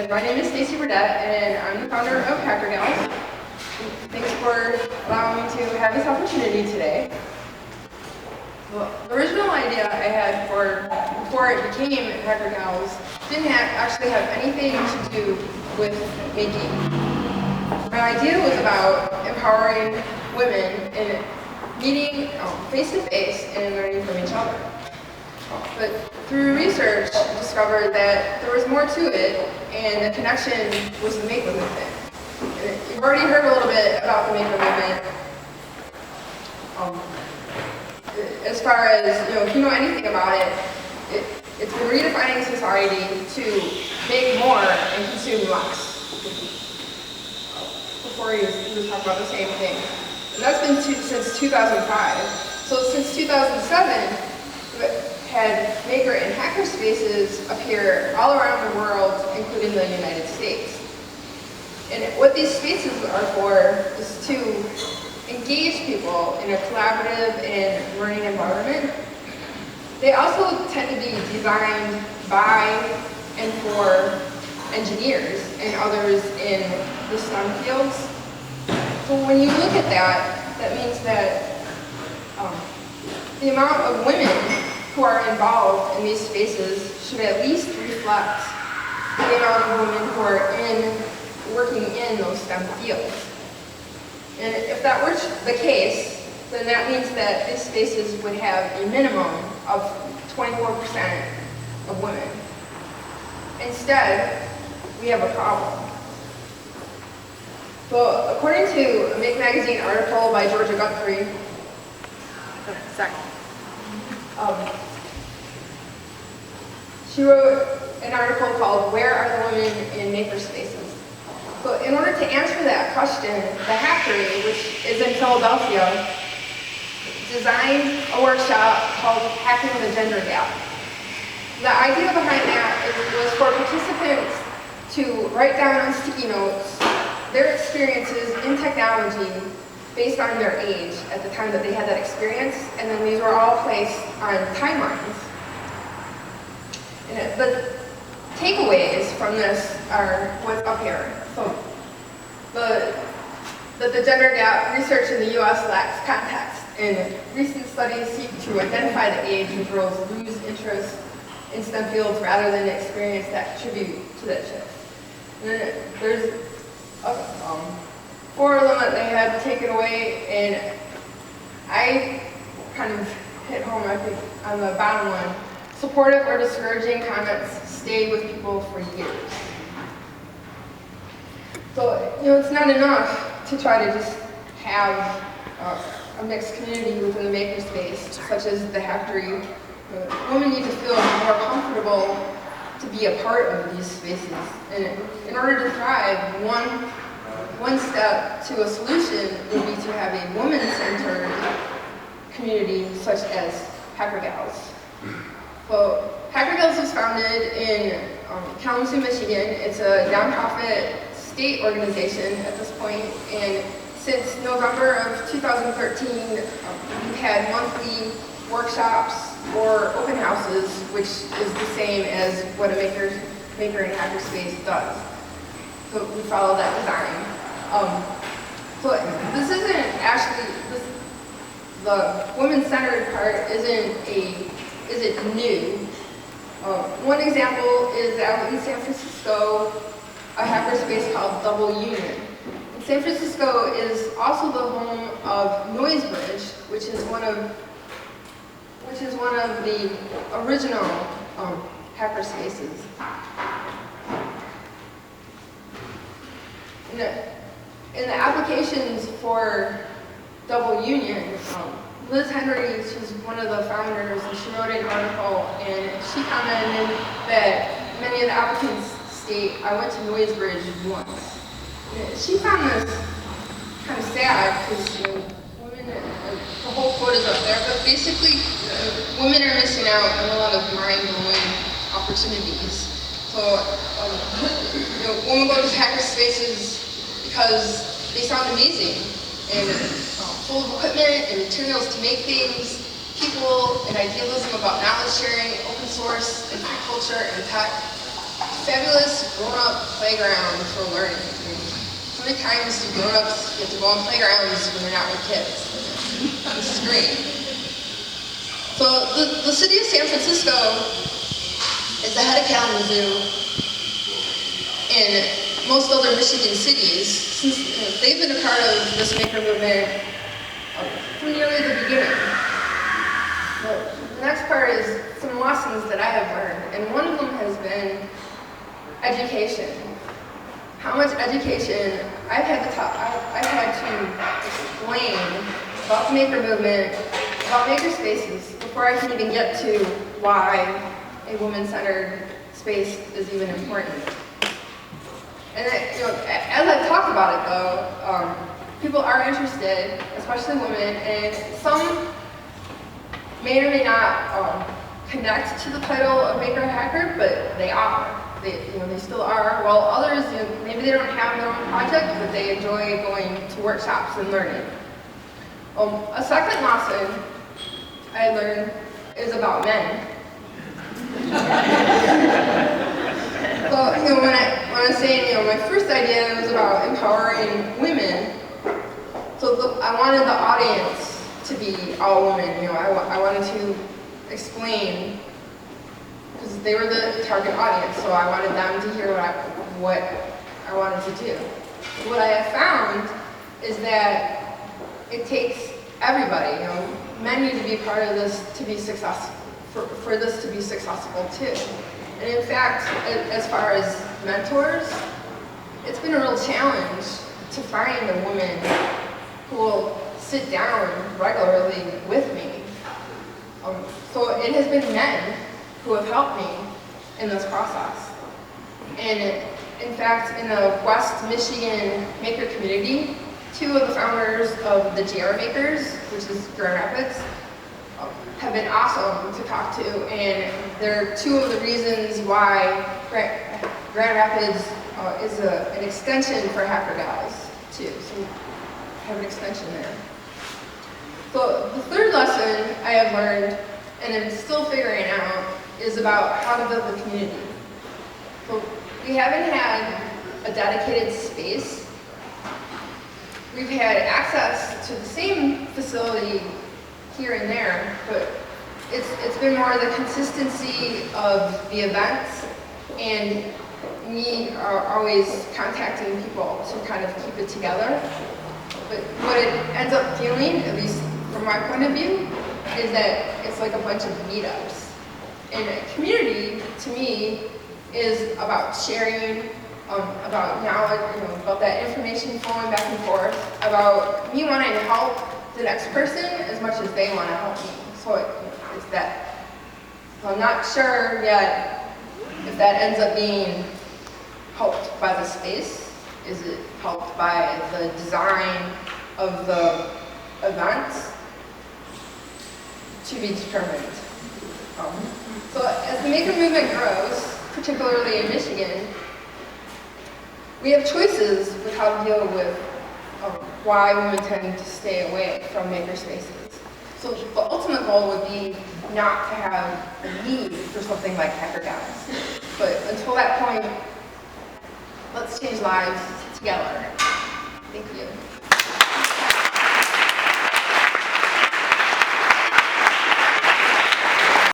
and my name is Stacy Burdette, and I'm the founder of Hacker Gals. Thanks for allowing me to have this opportunity today. Well, the original idea I had before it became Hacker Gals didn't actually have anything to do with making. My idea was about empowering women and meeting face-to-face and learning from each other. But through research, I discovered that there was more to it, and the connection was the maker movement. And you've already heard a little bit about the maker movement. As far as, if you know anything about it, it's been redefining society to make more and consume less. Before he was talking about the same thing. And that's been since 2005. So since 2007, had maker and hacker spaces appear all around the world, including the United States. And what these spaces are for is to engage people in a collaborative and learning environment. They also tend to be designed by and for engineers and others in the STEM fields. So when you look at that, that means that the amount of women who are involved in these spaces should at least reflect the amount of women who are working in those STEM fields. And if that were the case, then that means that these spaces would have a minimum of 24% of women. Instead, we have a problem. So according to a Make Magazine article by Georgia Guthrie, she wrote an article called "Where Are the Women in Makerspaces?" So in order to answer that question, the Hackery, which is in Philadelphia, designed a workshop called Hacking the Gender Gap. The idea behind that was for participants to write down on sticky notes their experiences in technology based on their age at the time that they had that experience, and then these were all placed on timelines. And the takeaways from this are what's up here. So the gender gap research in the U.S. lacks context, and recent studies seek to identify the age when girls lose interest in STEM fields rather than the experience that contribute to that shift. And then there's four of them that they had taken away, and I kind of hit home, I think, on the bottom one. Supportive or discouraging comments stay with people for years. So, it's not enough to try to just have a mixed community within the makerspace, such as the Hackery. Women need to feel more comfortable to be a part of these spaces. And in order to thrive, one step to a solution would be to have a woman-centered community such as Hacker Gals. Well, Hacker Gals was founded in Kalamazoo, Michigan. It's a nonprofit state organization at this point, and since November of 2013, we've had monthly workshops or open houses, which is the same as what a maker and hacker space does. So we follow that design. So this isn't actually, the women-centered part isn't new. One example is out in San Francisco, a hackerspace called Double Union. And San Francisco is also the home of Noisebridge, which is one of the original hackerspaces. In the applications for Double Union, Liz Henry, she's one of the founders, and she wrote an article, and she commented that many of the applicants state, "I went to Noisebridge once." And she found this kind of sad, because women, the whole quote is up there, but basically women are missing out on a lot of mind-blowing opportunities. So women go to hacker spaces because they sound amazing, and full of equipment and materials to make things, people and idealism about knowledge sharing, open source, and free culture and tech. fabulous grown-up playground for learning. I mean, how many times do grown-ups get to go on playgrounds when they're not with kids? This is great. So the city of San Francisco is the head of Kalamazoo in most other Michigan cities, since they've been a part of this maker movement from nearly the beginning. The next part is some lessons that I have learned, and one of them has been education. How much education I've had to explain about the maker movement, about maker spaces, before I can even get to why a woman-centered space is even important. And as I've talked about it though, people are interested, especially women, and some may or may not connect to the title of maker hacker, but they are. They still are. While others, maybe they don't have their own project, but they enjoy going to workshops and learning. A second lesson I learned is about men. So, when I was saying, my first idea was about empowering women. So I wanted the audience to be all women. I wanted to explain, because they were the target audience, so I wanted them to hear what I wanted to do. What I have found is that it takes everybody. Men need to be part of this to be successful, for this to be successful too. And in fact, as far as mentors, it's been a real challenge to find a woman who will sit down regularly with me. So it has been men who have helped me in this process. And in fact, in the West Michigan maker community, two of the founders of the GR Makers, which is Grand Rapids, have been awesome to talk to, and they're two of the reasons why Grand Rapids is an extension for Hacker Gals, too. So we have an extension there. So the third lesson I have learned, and I'm still figuring out, is about how to build the community. So we haven't had a dedicated space. We've had access to the same facility here and there, but it's been more the consistency of the events and me always contacting people to kind of keep it together. But what it ends up feeling, at least from my point of view, is that it's like a bunch of meetups. And a community, to me, is about sharing, about knowledge, about that information flowing back and forth, about me wanting to help the next person as much as they want to help me. So it's that. So I'm not sure yet if that ends up being helped by the space. Is it helped by the design of the events? To be determined. So as the maker movement grows, particularly in Michigan, we have choices with how to deal with why women tend to stay away from maker spaces. So the ultimate goal would be not to have a need for something like Hacker Gals. But until that point, let's change lives together. Thank you.